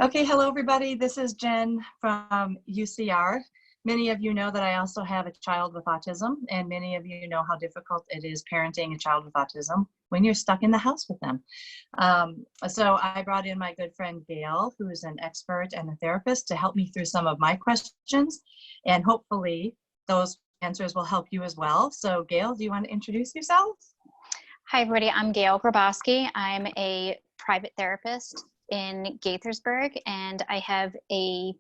Okay, hello everybody. This is Jen from UCR. Many of you know that I also have a child with autism, and many of you know how difficult it is parenting a child with autism when you're stuck in the house with them. So I brought in my good friend Gail, who is an expert and a therapist, to help me through some of my questions, and hopefully those answers will help you as well. So Gail, do you want to introduce yourself? Hi, everybody. I'm Gail Grabowski. I'm a private therapist in Gaithersburg, and I have a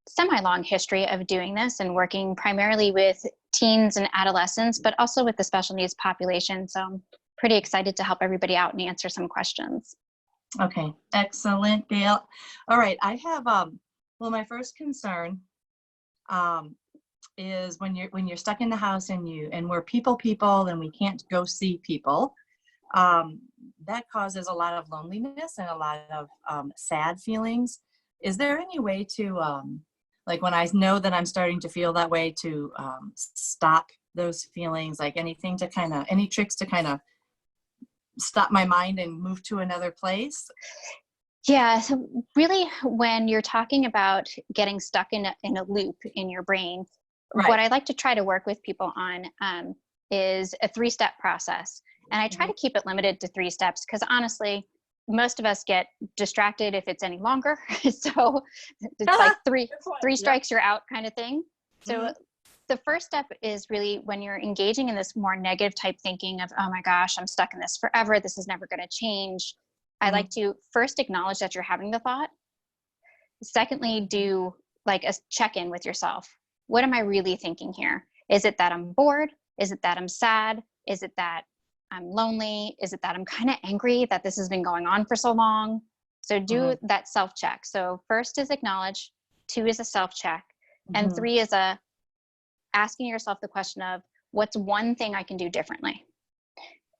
semi-long history of doing this and working primarily with teens and adolescents, but also with the special needs population. So I'm pretty excited to help everybody out and answer some questions. Okay, excellent, Gail. All right, I have, well, my first concern is when you're stuck in the house and we're people and we can't go see people, that causes a lot of loneliness and a lot of sad feelings. Is there any way to, like when I know that I'm starting to feel that way, to stop those feelings, like anything to kind of, any tricks to kind of stop my mind and move to another place? Yeah, so really when you're talking about getting stuck in a loop in your brain, Right. What I like to try to work with people on is a 3-step process. And I try to keep it limited to 3 steps because honestly, most of us get distracted if it's any longer. So it's like three strikes, you're out kind of thing. So the first step is really when you're engaging in this more negative type thinking of, oh my gosh, I'm stuck in this forever. This is never going to change. I like to first acknowledge that you're having the thought. Secondly, do like a check-in with yourself. What am I really thinking here? Is it that I'm bored? Is it that I'm sad? Is it that I'm lonely? Is it that I'm kind of angry that this has been going on for so long? So do that self-check. So first is acknowledge, 2 is a self-check, and 3 is asking yourself the question of what's one thing I can do differently?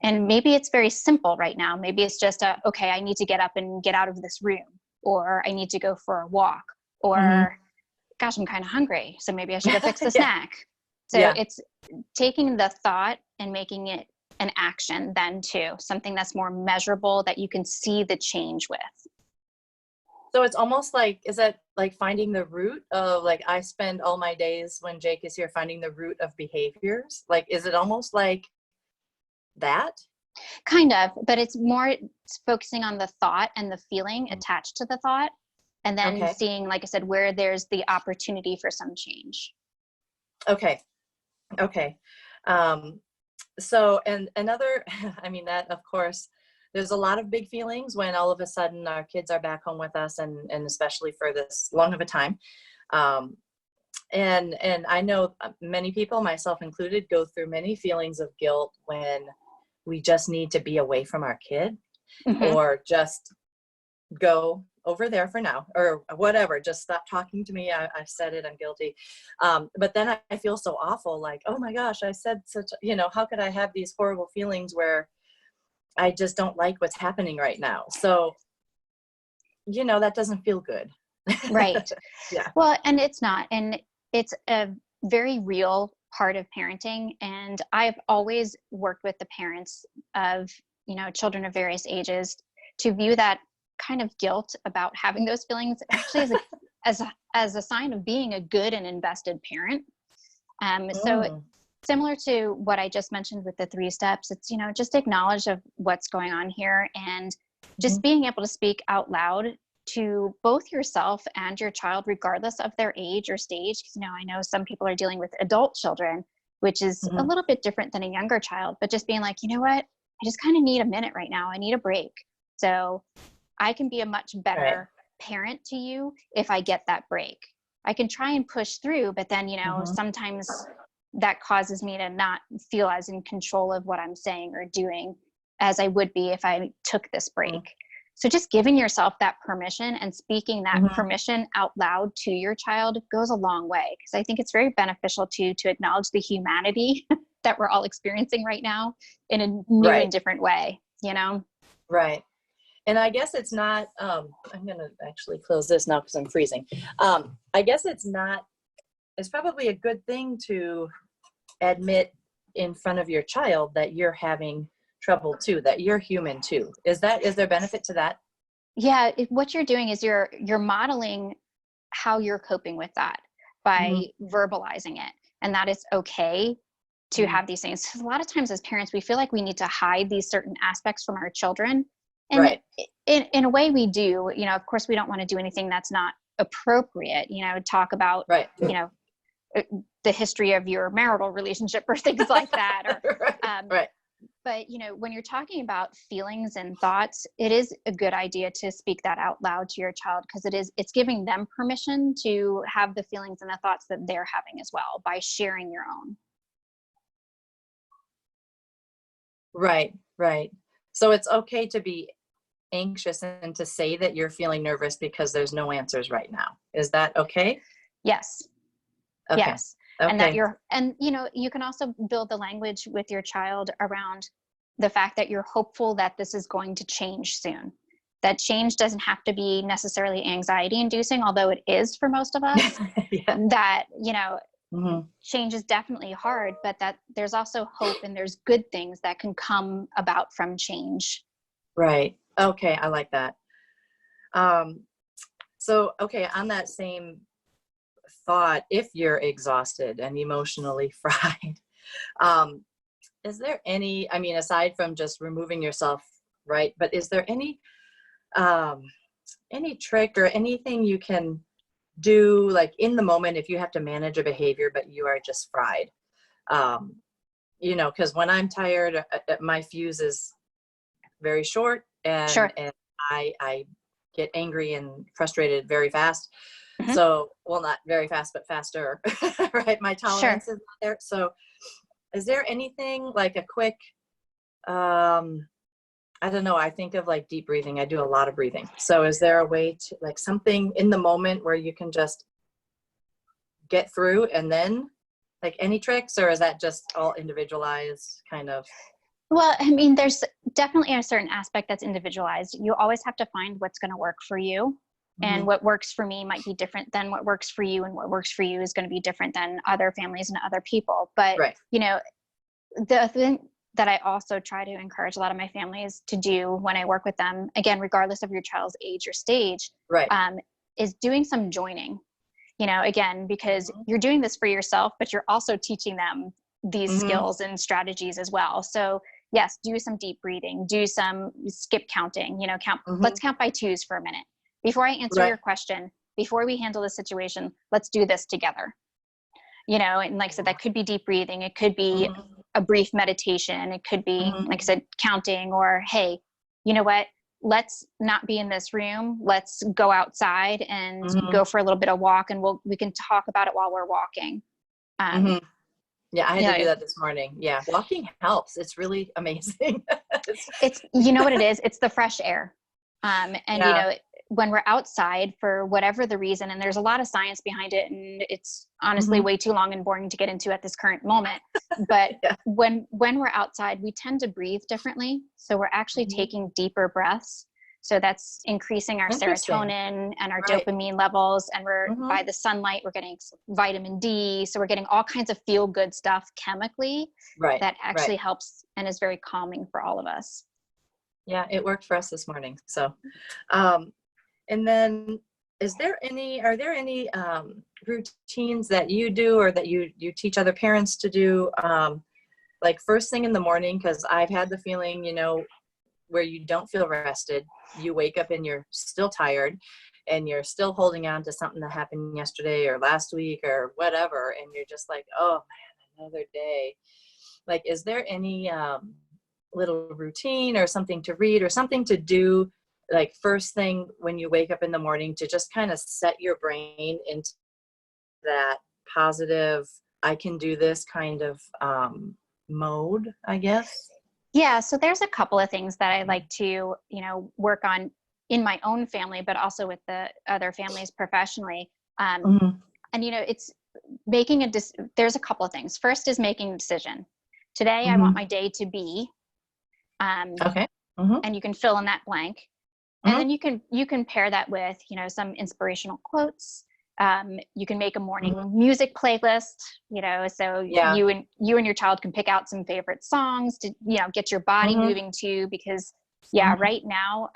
And maybe it's very simple right now. Maybe it's just okay, I need to get up and get out of this room, or I need to go for a walk, or gosh, I'm kind of hungry, so maybe I should go fix the snack. So it's taking the thought and making it an action then too, something that's more measurable that you can see the change with. So it's almost like, is it like finding the root of, like, I spend all my days when Jake is here finding the root of behaviors? Like, is it almost like that? Kind of, but it's more focusing on the thought and the feeling attached to the thought. And then seeing, like I said, where there's the opportunity for some change. Okay. So, and another, I mean, that, of course, there's a lot of big feelings when all of a sudden our kids are back home with us, and especially for this long of a time. And I know many people, myself included, go through many feelings of guilt when we just need to be away from our kid, or just go over there for now, or whatever, just stop talking to me. I said it, I'm guilty. But then I feel so awful, like, oh my gosh, I said such, how could I have these horrible feelings where I just don't like what's happening right now? So, that doesn't feel good. Right. Well, and it's not, and it's a very real part of parenting. And I've always worked with the parents of, children of various ages to view that kind of guilt about having those feelings actually as a sign of being a good and invested parent. So similar to what I just mentioned with the 3 steps, it's, just acknowledge of what's going on here, and just being able to speak out loud to both yourself and your child, regardless of their age or stage. Because, I know some people are dealing with adult children, which is a little bit different than a younger child, but just being like, you know what, I just kind of need a minute right now. I need a break. So I can be a much better parent to you if I get that break. I can try and push through, but then, sometimes that causes me to not feel as in control of what I'm saying or doing as I would be if I took this break. So just giving yourself that permission and speaking that permission out loud to your child goes a long way, because I think it's very beneficial to acknowledge the humanity that we're all experiencing right now in a new and different way, Right. And I guess it's not, I'm going to actually close this now because I'm freezing. I guess it's probably a good thing to admit in front of your child that you're having trouble too, that you're human too. Is there benefit to that? Yeah, what you're doing is you're modeling how you're coping with that by verbalizing it, and that it's okay to have these things. 'Cause a lot of times as parents, we feel like we need to hide these certain aspects from our children, and Right. in a way we do. Of course, we don't want to do anything that's not appropriate. Talk about Right. the history of your marital relationship or things like that, or Right. but when you're talking about feelings and thoughts, it is a good idea to speak that out loud to your child, because it's giving them permission to have the feelings and the thoughts that they're having as well by sharing your own. Right. Right. So it's okay to be anxious and to say that you're feeling nervous because there's no answers right now. Is that okay? Yes. Okay. Yes. And that Okay. you can also build the language with your child around the fact that you're hopeful that this is going to change soon. That change doesn't have to be necessarily anxiety inducing, although it is for most of us. Yeah. That, hmm change is definitely hard, but that there's also hope and there's good things that can come about from change. Right. Okay. I like that. Um, so, okay, on that same thought, if you're exhausted and emotionally fried, um, is there I mean, aside from just removing yourself, right? But is there um, any trick or anything you can do, like in the moment, if you have to manage a behavior, but you are just fried? Um, because when I'm tired, my fuse is very short, Sure. and I get angry and frustrated very fast. hmm So, well, not very fast, but faster, right? My Sure. tolerance is not there. So is there anything like a quick, um, I don't know, I think of like deep breathing. I do a lot of breathing. So is there a way to, like, something in the moment where you can just get through, and then, like, any tricks, or is that just all individualized kind of? Well, I mean, there's definitely a certain aspect that's individualized. You always have to find what's going to work for you. And Mhm. what works for me might be different than what works for you. And what works for you is going to be different than other families and other people. But, Right. the thing that I also try to encourage a lot of my families to do when I work with them, again, regardless of your child's age or stage, Right. um, is doing some joining. Again, because Mhm. you're doing this for yourself, but you're also teaching them these Mhm. skills and strategies as well. So yes, do some deep breathing, do some skip counting, let's Mhm. count by twos for a minute. Before I answer Right. your question, before we handle the situation, let's do this together. And like I said, that could be deep breathing. It could be Mhm. a brief meditation. It could be, Mhm. like I said, counting, or, hey, you know what? Let's not be in this room. Let's go outside and Mhm. go for a little bit of walk, and we can talk about it while we're walking. Um, Mhm. Yeah, I had you to do know, that this morning. Yeah, walking helps. It's really amazing. It's you know what it is? It's the fresh air. And yeah. when we're outside for whatever the reason, and there's a lot of science behind it, and it's honestly Mhm. way too long and boring to get into at this current moment. But Yeah. when we're outside, we tend to breathe differently. So we're actually Mhm. taking deeper breaths. So that's increasing our Interesting. serotonin and our Right. dopamine levels. And by Mhm. the sunlight, we're getting vitamin D. So we're getting all kinds of feel good stuff chemically Right. that Right. actually helps and is very calming for all of us. Yeah, it worked for us this morning. So, um, and then are there any routines that you do, or that you teach other parents to do, like first thing in the morning? Because I've had the feeling, where you don't feel rested, you wake up and you're still tired, and you're still holding on to something that happened yesterday or last week or whatever, and you're just like, oh man, another day. Like, is there any little routine or something to read or something to do, like first thing when you wake up in the morning, to just kind of set your brain into that positive, I can do this kind of mode, I guess? Yeah, so there's a couple of things that I like to, work on in my own family, but also with the other families professionally. Mhm. And it's there's a couple of things. First is making a decision. Today, I want Mhm. my day to be, um, Okay. Mhm. and you can fill in that blank. And Mhm. then you can pair that with some inspirational quotes. You can make a Mhm. morning music playlist, so Yeah. you and your child can pick out some favorite songs to get your body Mhm. moving to, because yeah, Mhm. right now,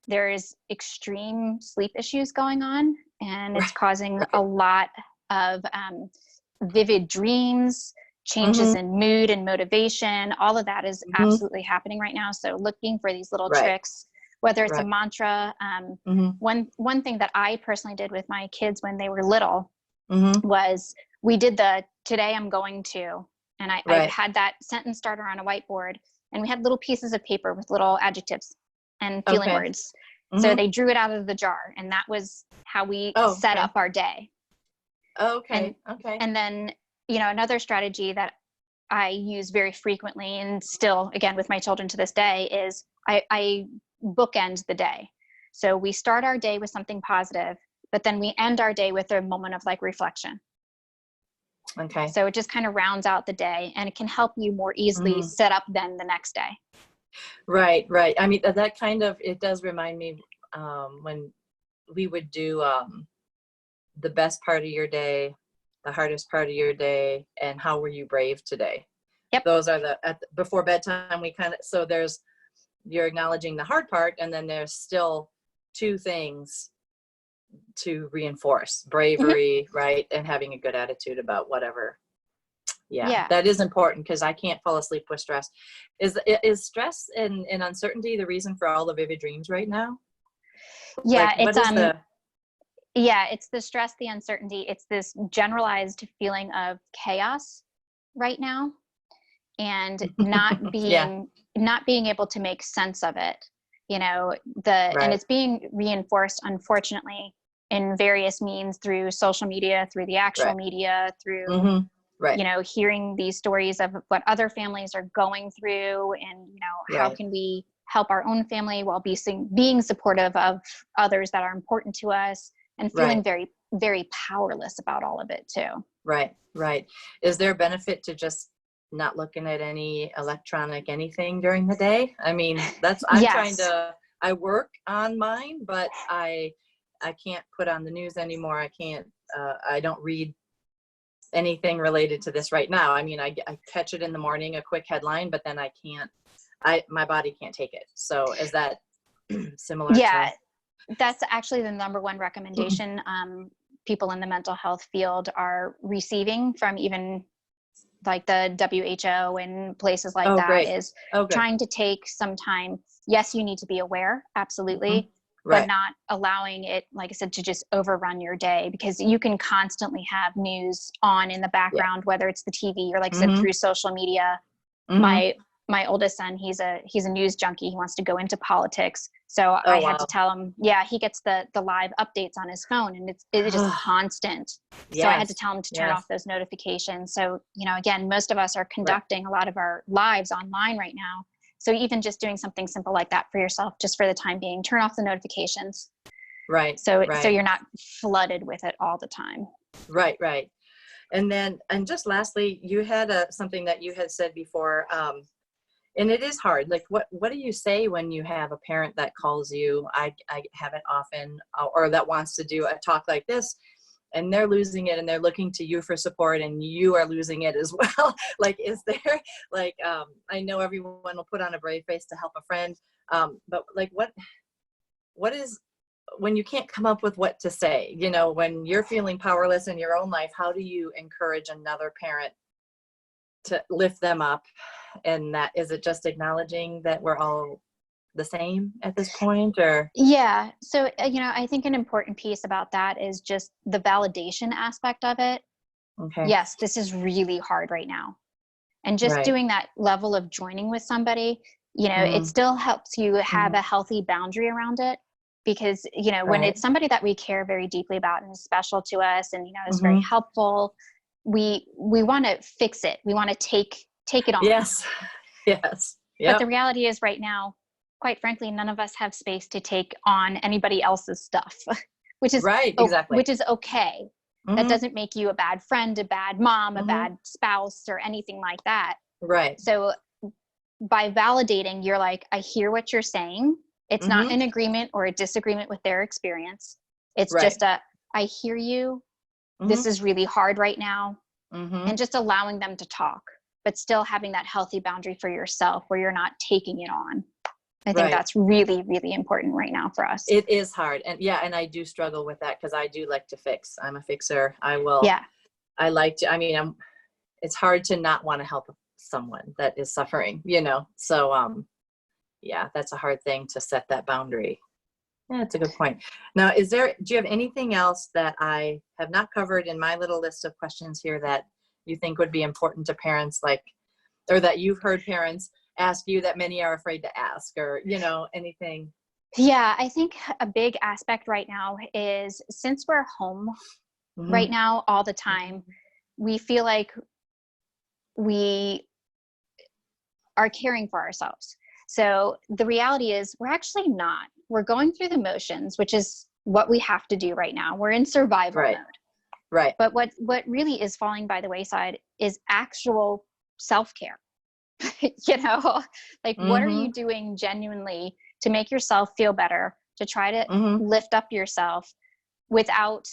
there's extreme sleep issues going on, and it's Right. causing a Right. lot of vivid dreams, changes Mm-hmm. in mood and motivation. All of that is Mm-hmm. absolutely happening right now. So looking for these little Right. tricks, whether it's a Right. mantra. Mm-hmm. One thing that I personally did with my kids when they were little Mm-hmm. was we did the today I'm going to, and I Right. had that sentence starter on a whiteboard, and we had little pieces of paper with little adjectives and feeling Okay. words. So Mm-hmm. they drew it out of the jar, and that was how we Oh, set okay. up our day. And Okay. Okay. and then, another strategy that I use very frequently, and still again with my children to this day, is I bookend the day. So we start our day with something positive, but then we end our day with a moment of like reflection. Okay. So it just kind of rounds out the day, and it can help you more easily Mm-hmm. set up then the next day. Right. Right. I mean, that kind of, it does remind me when we would do the best part of your day, the hardest part of your day, and how were you brave today? Yep. Those are before bedtime. We kind of, so you're acknowledging the hard part, and then there's still two things to reinforce: bravery, right, and having a good attitude about whatever. Yeah. That is important, because I can't fall asleep with stress. Is stress and uncertainty the reason for all the vivid dreams right now? Yeah, Like, what is the it's the stress, the uncertainty. It's this generalized feeling of chaos right now, and not yeah, being able to make sense of it. And right. it's being reinforced, unfortunately, in various means, through social media, through the actual Right. media, through Mm-hmm. Right. hearing these stories of what other families are going through, and how Right. can we help our own family while being supportive of others that are important to us, and feeling Right. very, very powerless about all of it too. Right. Right. Is there a benefit to just not looking at any electronic anything during the day? I mean, Yes. I work on mine, but I can't put on the news anymore. I don't read anything related to this right now. I mean, I catch it in the morning, a quick headline, but then my body can't take it. So is that similar Yeah, to? that's actually the number one recommendation people in the mental health field are receiving from even like the WHO and places like Oh, that, great. is Oh, good. trying to take some time. Yes, you need to be aware, Mm-hmm. absolutely, but Right. not allowing it, like I said, to just overrun your day, because you can constantly have news on in the Yeah. background, whether it's the TV or, like I said, Mm-hmm. through social media. Mm-hmm. My oldest son, he's a news junkie. He wants to go into politics. So I Oh, had to wow. tell him, yeah, he gets the live updates on his phone, and it is constant. So I had to Yes. tell him to turn Yes. off those notifications. So, again, most of us are Right. conducting a lot of our lives online right now. So even just doing something simple like that for yourself, just for the time being, turn off the notifications. Right. So Right. you're not flooded with it all the time. Right. Right. And then, and just lastly, you had something that you had said before, and it is hard. Like, what do you say when you have a parent that calls you? I have it often, or that wants to do a talk like this, and they're losing it, and they're looking to you for support, and you are losing it as well. Like, is there, like, I know everyone will put on a brave face to help a friend, but like, what is, when you can't come up with what to say, when you're feeling powerless in your own life, how do you encourage another parent to lift them up? And that, is it just acknowledging that we're all the same at this point, or? Yeah. So, I think an important piece about that is just the validation aspect of it. Okay. Yes, this is really hard right now. And just Right. doing that level of joining with somebody, it Mm, still helps you have mhm. a healthy boundary around it. Because, when Right. it's somebody that we care very deeply about and is special to us, and, is very Hmm. helpful, we want to fix it. We want to take it on. Yes. Yes. But the Yep. reality is right now, quite frankly, none of us have space to take on anybody else's stuff, which is Right. Exactly. okay. That Hmm. doesn't make you a bad friend, a bad mom, a Hmm. bad spouse, or anything like that. Right. So by validating, you're like, I hear what you're saying. It's not Hmm. an agreement or a disagreement with their experience. It's Right. just I hear you. Hmm. This is really hard right now. Hmm. And just allowing them to talk, but still having that healthy boundary for yourself where you're not taking it on. I think that's really, really important right now for us. It is hard. And and I do struggle with that because I do like to fix. I'm a fixer. I like to, it's hard to not want to help someone that is suffering, So, that's a hard thing to set that boundary. Yeah, that's a good point. Now, do you have anything else that I have not covered in my little list of questions here that you think would be important to parents, or that you've heard parents ask you that many are afraid to ask, or, anything? Yeah, I think a big aspect right now is, since we're home right now all the time, we feel like we are caring for ourselves. So the reality is we're actually not. We're going through the motions, which is what we have to do right now. We're in survival mode. Right. But what really is falling by the wayside is actual self-care. What are you doing genuinely to make yourself feel better, to try to lift up yourself without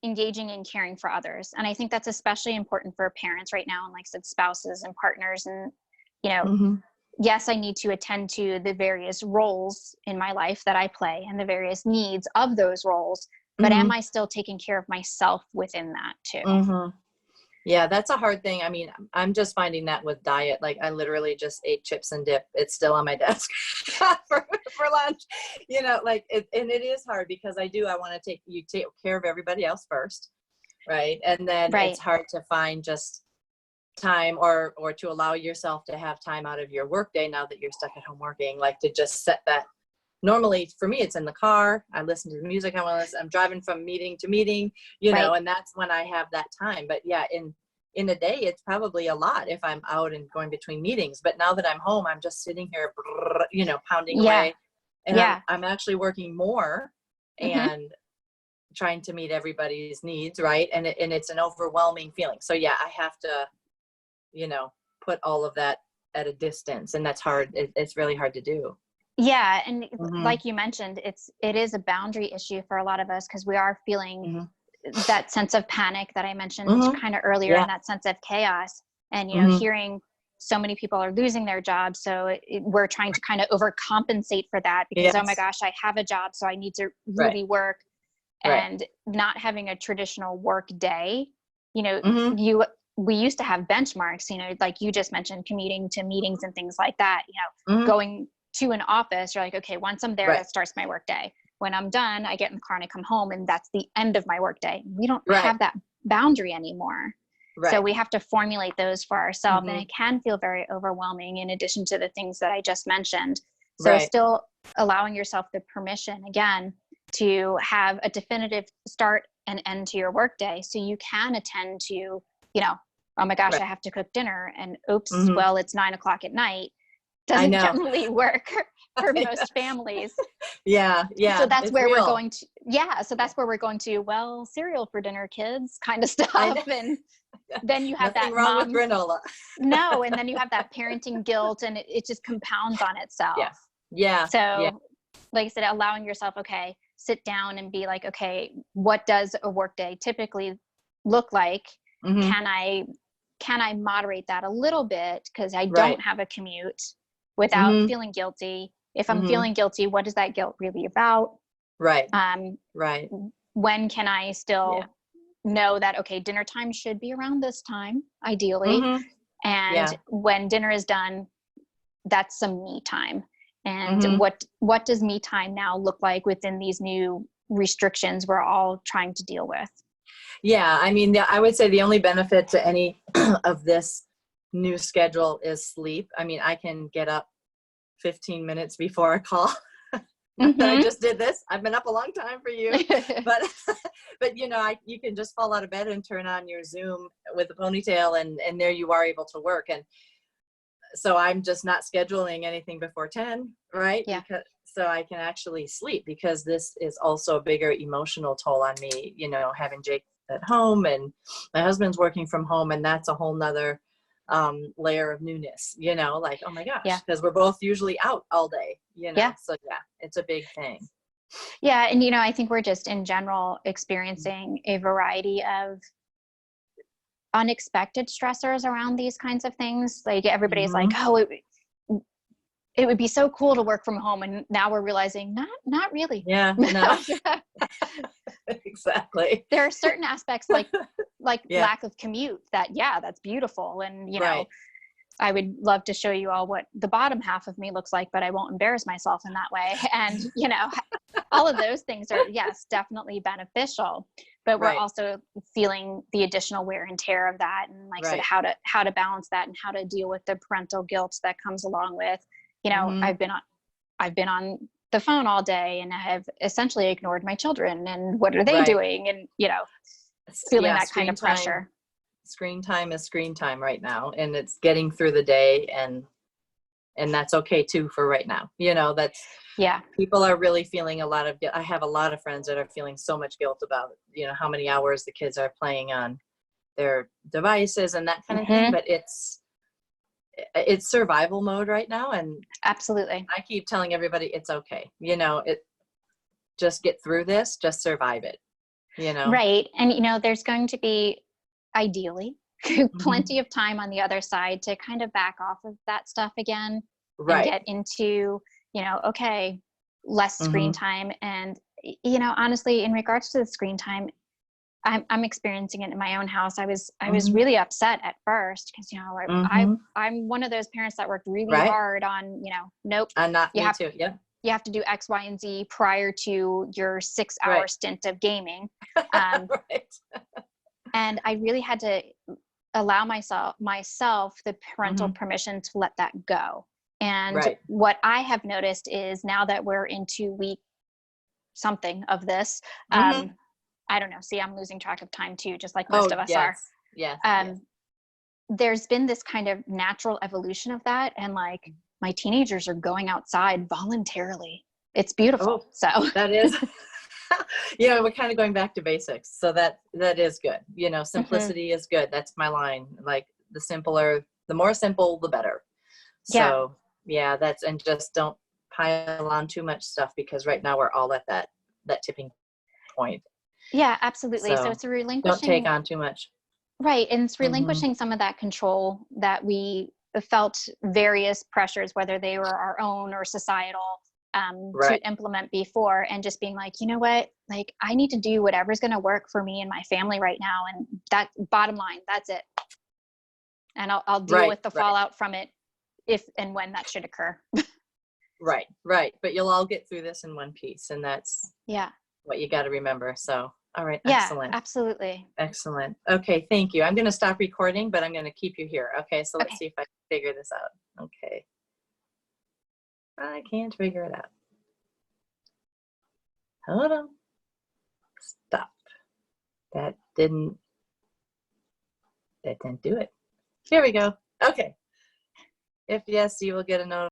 engaging in caring for others? And I think that's especially important for parents right now, and like I said, spouses and partners. And yes, I need to attend to the various roles in my life that I play and the various needs of those roles, but am I still taking care of myself within that too? Yeah, that's a hard thing. I mean, I'm just finding that with diet. Like, I literally just ate chips and dip. It's still on my desk for lunch, and it is hard because I want to take care of everybody else first. Right. And then it's hard to find just time or to allow yourself to have time out of your workday now that you're stuck at home working, to just set that. Normally for me, it's in the car. I listen to the music I want to listen. I'm driving from meeting to meeting, and that's when I have that time. But in a day, it's probably a lot if I'm out and going between meetings. But now that I'm home, I'm just sitting here, pounding away. And I'm actually working more and trying to meet everybody's needs. Right. And it's an overwhelming feeling. So I have to, put all of that at a distance. And that's hard. It's really hard to do. Yeah. And like you mentioned, it is a boundary issue for a lot of us, because we are feeling that sense of panic that I mentioned kind of earlier, and that sense of chaos. And, hearing so many people are losing their jobs. So we're trying to kind of overcompensate for that because, oh my gosh, I have a job, so I need to really work. And not having a traditional work day, we used to have benchmarks, like you just mentioned, commuting to meetings and things like that, going to an office, you're like, okay, once I'm there, that starts my work day. When I'm done, I get in the car and I come home, and that's the end of my work day. We don't have that boundary anymore. So we have to formulate those for ourselves, and it can feel very overwhelming in addition to the things that I just mentioned. So still allowing yourself the permission, again, to have a definitive start and end to your workday, so you can attend to, oh my gosh, I have to cook dinner, and oops, well, it's 9:00 at night. Doesn't generally work for most families. Yeah. So that's where we're going to. Yeah. So that's where we're going to. Well, cereal for dinner, kids, kind of stuff. And then you have Nothing wrong with granola. No, and then you have that parenting guilt, and it just compounds on itself. Yeah. So, like I said, allowing yourself, okay, sit down and be like, okay, what does a workday typically look like? Can I moderate that a little bit because I don't have a commute, without feeling guilty? If I'm feeling guilty, what is that guilt really about? When can I still know that, okay, dinner time should be around this time, ideally. And when dinner is done, that's some me time. And what does me time now look like within these new restrictions we're all trying to deal with? Yeah. I mean, I would say the only benefit to any of this new schedule is sleep. I mean, I can get up 15 minutes before a call. I just did this. I've been up a long time for you, but you can just fall out of bed and turn on your Zoom with a ponytail, and there you are, able to work. And so I'm just not scheduling anything before 10, right? So I can actually sleep, because this is also a bigger emotional toll on me, having Jake at home, and my husband's working from home, and that's a whole nother layer of newness, like, oh my gosh, because we're both usually out all day, so it's a big thing. And I think we're just in general experiencing a variety of unexpected stressors around these kinds of things. Like, everybody's like, oh, it would be so cool to work from home. And now we're realizing not really. Yeah, no. Exactly. There are certain aspects like Yeah. lack of commute that, yeah, that's beautiful. And, you know, Right. I would love to show you all what the bottom half of me looks like, but I won't embarrass myself in that way. And, you know, all of those things are, yes, definitely beneficial, but we're Right. also feeling the additional wear and tear of that. And like I Right. said, how to balance that and how to deal with the parental guilt that comes along with, you know, Mhm. I've been on the phone all day and I have essentially ignored my children, and what are they Right. doing? And, you know, feeling Yeah, that kind of pressure. screen time is screen time right now, and it's getting through the day, and that's okay too for right now. You know, that's, Yeah. people are really feeling a lot of guilt. I have a lot of friends that are feeling so much guilt about, you know, how many hours the kids are playing on their devices and that kind of thing, Mm-hmm. but it's survival mode right now, and Absolutely. I keep telling everybody it's okay. You know, it, just get through this, just survive it, you know. Right. And, you know, there's going to be, ideally, Mhm. plenty of time on the other side to kind of back off of that stuff again and Right. get into, you know, okay, less screen Mhm. time. And, you know, honestly, in regards to the screen time, I'm experiencing it in my own house. I was Mhm. really upset at first because, you know, Mhm. I'm one of those parents that worked really Right. hard on, you know, nope, And not you me have too. Yep. you have to do X, Y, and Z prior to your 6 hour Right. stint of gaming. Um, Right. and I really had to allow myself the parental Mhm. permission to let that go. And Right. what I have noticed is now that we're into week something of this, Mhm. I don't know. See, I'm losing track of time too, just like most Oh, of us are. yes. Yes, yes. Um, there's been this kind of natural evolution of that, and like my teenagers are going outside voluntarily. It's beautiful. Oh, So that is yeah, we're kind of going back to basics. So that is good. You know, mhm. simplicity is good. That's my line. Like, the more simple, the better. Yeah, So, yeah, that's, and just don't pile on too much stuff, because right now we're all at that tipping point. yeah, absolutely. So So, it's a don't take relinquishing, on too much. right, and it's Mhm. relinquishing some of that control that we felt various pressures, whether they were our own or societal, to Right. implement before, and just being like, you know what, like I need to do whatever's going to work for me and my family right now, and that, bottom line, that's it. And I'll deal Right. with the Right. fallout from it if and when that should occur. Right. Right. But you'll all get through this in one piece, and that's Yeah, what you got to remember. So, all right. yeah, Excellent. absolutely. Excellent. Okay. Thank you. I'm going to stop recording, but I'm going to keep you here. Okay. So let's Okay. see if I can figure this out. Okay. I can't figure it out. Hold on. Stop. That didn't, that didn't do it. Here we go. Okay. If yes, you will get a notification.